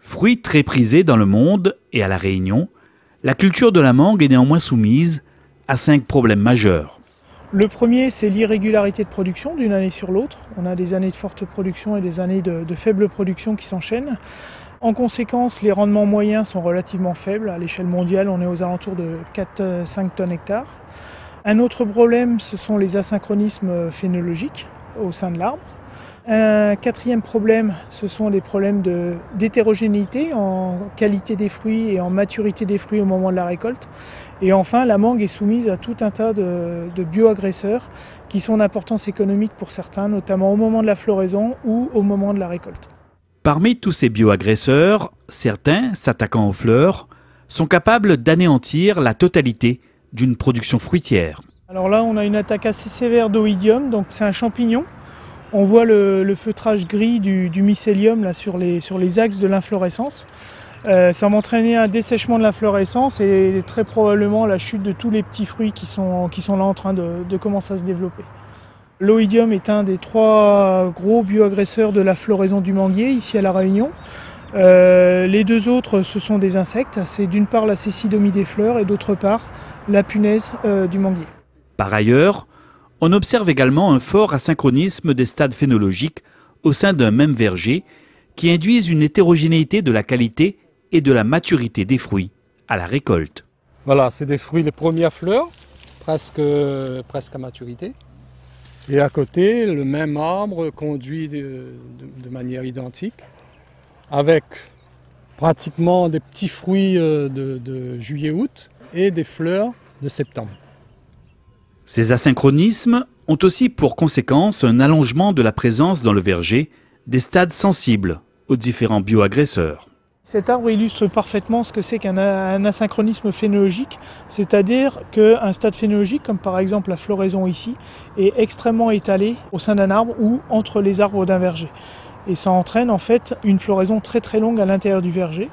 Fruit très prisé dans le monde et à La Réunion, la culture de la mangue est néanmoins soumise à 5 problèmes majeurs. Le premier, c'est l'irrégularité de production d'une année sur l'autre. On a des années de forte production et des années de faible production qui s'enchaînent. En conséquence, les rendements moyens sont relativement faibles. À l'échelle mondiale, on est aux alentours de 4-5 tonnes hectares. Un autre problème, ce sont les asynchronismes phénologiques au sein de l'arbre. Un quatrième problème, ce sont les problèmes d'hétérogénéité en qualité des fruits et en maturité des fruits au moment de la récolte. Et enfin, la mangue est soumise à tout un tas de bioagresseurs qui sont d'importance économique pour certains, notamment au moment de la floraison ou au moment de la récolte. Parmi tous ces bioagresseurs, certains, s'attaquant aux fleurs, sont capables d'anéantir la totalité d'une production fruitière. Alors là, on a une attaque assez sévère d'Oïdium, donc c'est un champignon. On voit le feutrage gris du mycélium là, sur les axes de l'inflorescence. Ça va entraîner un dessèchement de l'inflorescence et très probablement la chute de tous les petits fruits qui sont là en train de commencer à se développer. L'oïdium est un des 3 gros bioagresseurs de la floraison du manguier ici à La Réunion. Les 2 autres, ce sont des insectes. C'est d'une part la cécidomie des fleurs et d'autre part la punaise du manguier. Par ailleurs, on observe également un fort asynchronisme des stades phénologiques au sein d'un même verger qui induisent une hétérogénéité de la qualité et de la maturité des fruits à la récolte. Voilà, c'est des fruits les premières fleurs, presque à maturité. Et à côté, le même arbre conduit de manière identique, avec pratiquement des petits fruits de juillet-août et des fleurs de septembre. Ces asynchronismes ont aussi pour conséquence un allongement de la présence dans le verger des stades sensibles aux différents bioagresseurs. Cet arbre illustre parfaitement ce que c'est qu'un asynchronisme phénologique, c'est-à-dire qu'un stade phénologique, comme par exemple la floraison ici, est extrêmement étalé au sein d'un arbre ou entre les arbres d'un verger. Et ça entraîne en fait une floraison très très longue à l'intérieur du verger.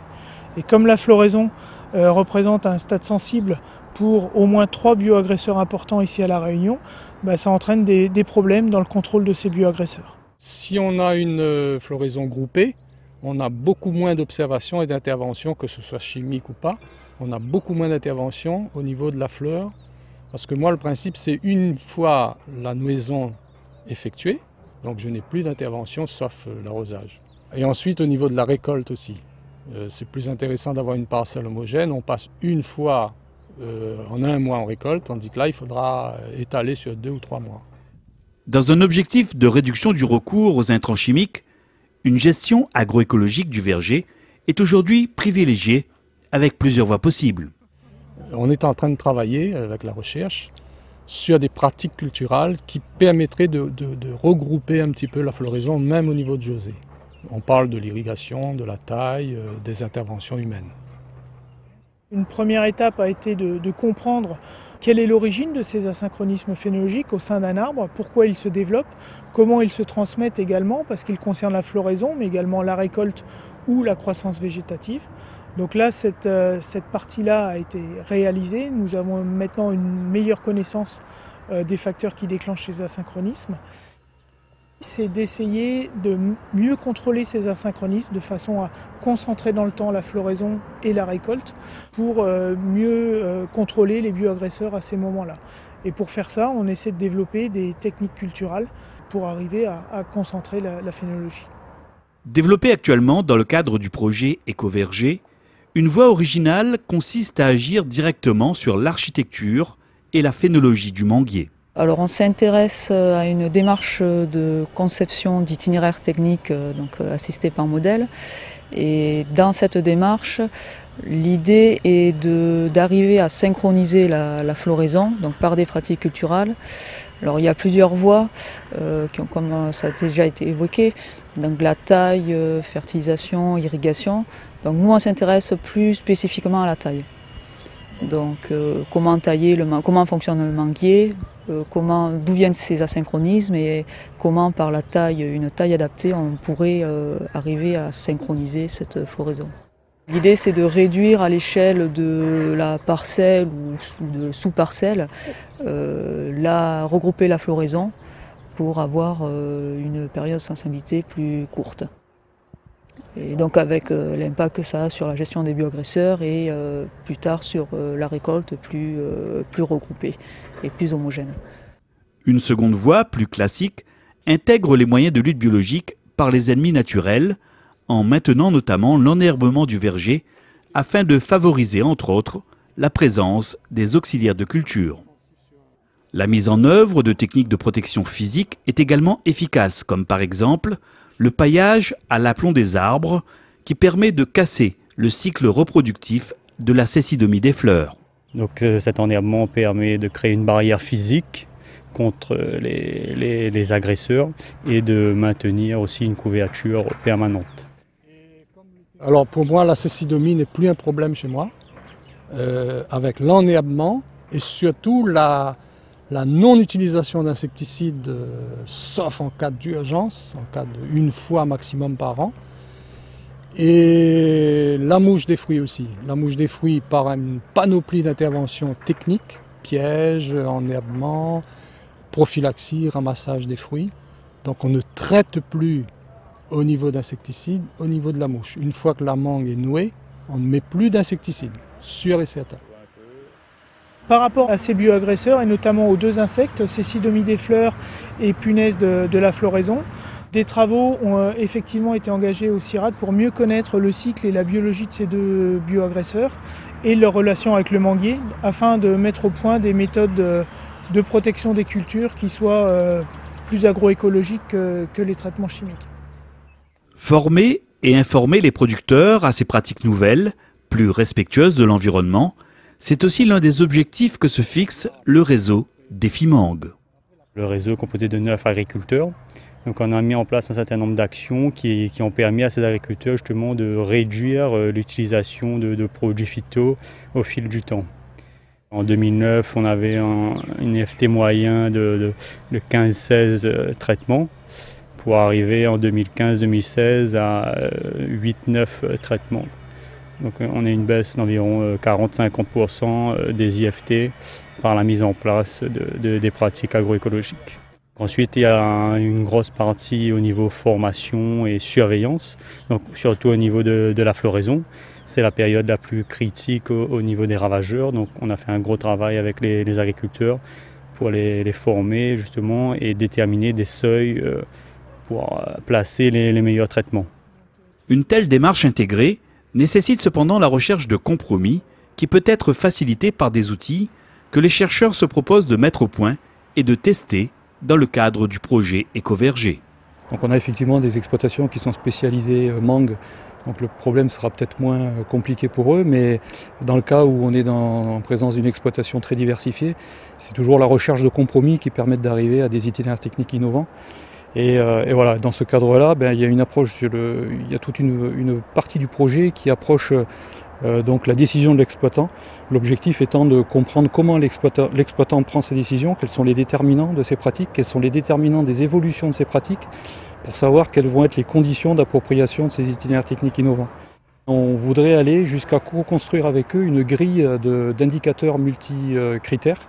Et comme la floraison représente un stade sensible pour au moins 3 bioagresseurs importants ici à La Réunion, ça entraîne des problèmes dans le contrôle de ces bioagresseurs. Si on a une floraison groupée, on a beaucoup moins d'observations et d'interventions, que ce soit chimique ou pas. On a beaucoup moins d'interventions au niveau de la fleur. Parce que moi, le principe, c'est une fois la nouaison effectuée, donc je n'ai plus d'intervention sauf l'arrosage. Et ensuite, au niveau de la récolte aussi. C'est plus intéressant d'avoir une parcelle homogène. On passe une fois en 1 mois en récolte, tandis que là, il faudra étaler sur 2 ou 3 mois. Dans un objectif de réduction du recours aux intrants chimiques, une gestion agroécologique du verger est aujourd'hui privilégiée avec plusieurs voies possibles. On est en train de travailler avec la recherche sur des pratiques culturales qui permettraient de regrouper un petit peu la floraison, même au niveau de José. On parle de l'irrigation, de la taille, des interventions humaines. Une première étape a été de comprendre quelle est l'origine de ces asynchronismes phénologiques au sein d'un arbre, pourquoi ils se développent, comment ils se transmettent également, parce qu'ils concernent la floraison, mais également la récolte ou la croissance végétative. Donc là, cette partie-là a été réalisée. Nous avons maintenant une meilleure connaissance des facteurs qui déclenchent ces asynchronismes. C'est d'essayer de mieux contrôler ces asynchronismes de façon à concentrer dans le temps la floraison et la récolte pour mieux contrôler les bioagresseurs à ces moments-là. Et pour faire ça, on essaie de développer des techniques culturales pour arriver à concentrer la phénologie. Développée actuellement dans le cadre du projet Écoverger, une voie originale consiste à agir directement sur l'architecture et la phénologie du manguier. Alors on s'intéresse à une démarche de conception d'itinéraire technique assisté par modèle. Et dans cette démarche, l'idée est d'arriver à synchroniser la floraison donc par des pratiques culturales. Alors il y a plusieurs voies comme ça a déjà été évoqué, donc la taille, fertilisation, irrigation. Donc nous on s'intéresse plus spécifiquement à la taille. Donc comment tailler comment fonctionne le manguier, d'où viennent ces asynchronismes et comment par une taille adaptée on pourrait arriver à synchroniser cette floraison. L'idée c'est de réduire à l'échelle de la parcelle ou de sous-parcelle, regrouper la floraison pour avoir une période de sensibilité plus courte. Et donc avec l'impact que ça a sur la gestion des bioagresseurs et plus tard sur la récolte plus regroupée et plus homogène. Une seconde voie, plus classique, intègre les moyens de lutte biologique par les ennemis naturels, en maintenant notamment l'enherbement du verger, afin de favoriser, entre autres, la présence des auxiliaires de culture. La mise en œuvre de techniques de protection physique est également efficace, comme par exemple le paillage à l'aplomb des arbres, qui permet de casser le cycle reproductif de la cécidomie des fleurs. Donc cet enherbement permet de créer une barrière physique contre les agresseurs et de maintenir aussi une couverture permanente. Alors pour moi, la cécidomie n'est plus un problème chez moi, avec l'enherbement et surtout la non-utilisation d'insecticides, sauf en cas d'urgence, en cas d'une fois maximum par an. Et la mouche des fruits aussi. La mouche des fruits par une panoplie d'interventions techniques, pièges, enherbement, prophylaxie, ramassage des fruits. Donc on ne traite plus au niveau d'insecticides, au niveau de la mouche. Une fois que la mangue est nouée, on ne met plus d'insecticides, sûr et certain. Par rapport à ces bioagresseurs, et notamment aux deux insectes, cécidomie des fleurs et punaise de la floraison, des travaux ont effectivement été engagés au CIRAD pour mieux connaître le cycle et la biologie de ces deux bioagresseurs et leur relation avec le manguier, afin de mettre au point des méthodes de protection des cultures qui soient plus agroécologiques que les traitements chimiques. Former et informer les producteurs à ces pratiques nouvelles, plus respectueuses de l'environnement, c'est aussi l'un des objectifs que se fixe le réseau Défi Mangue. Le réseau est composé de 9 agriculteurs. Donc on a mis en place un certain nombre d'actions qui ont permis à ces agriculteurs justement de réduire l'utilisation de produits phyto au fil du temps. En 2009, on avait un IFT moyen de 15-16 traitements pour arriver en 2015-2016 à 8-9 traitements. Donc on a une baisse d'environ 40-50% des IFT par la mise en place des pratiques agroécologiques. Ensuite, il y a une grosse partie au niveau formation et surveillance, donc surtout au niveau de la floraison. C'est la période la plus critique au niveau des ravageurs, donc on a fait un gros travail avec les agriculteurs pour les former justement et déterminer des seuils pour placer les meilleurs traitements. Une telle démarche intégrée nécessite cependant la recherche de compromis qui peut être facilitée par des outils que les chercheurs se proposent de mettre au point et de tester dans le cadre du projet Écoverger. Donc on a effectivement des exploitations qui sont spécialisées mangue, donc le problème sera peut-être moins compliqué pour eux, mais dans le cas où on est en présence d'une exploitation très diversifiée, c'est toujours la recherche de compromis qui permettent d'arriver à des itinéraires techniques innovants. Et voilà, dans ce cadre-là, il y a une approche, il y a toute une partie du projet qui approche donc la décision de l'exploitant. L'objectif étant de comprendre comment l'exploitant prend ses décisions, quels sont les déterminants de ses pratiques, quels sont les déterminants des évolutions de ses pratiques, pour savoir quelles vont être les conditions d'appropriation de ces itinéraires techniques innovants. On voudrait aller jusqu'à co-construire avec eux une grille d'indicateurs multi-critères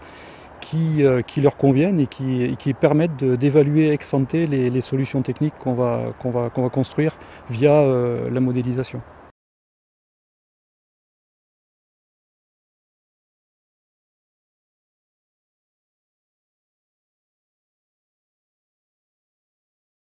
qui leur conviennent et qui permettent d'évaluer ex ante les solutions techniques qu'on va construire via la modélisation.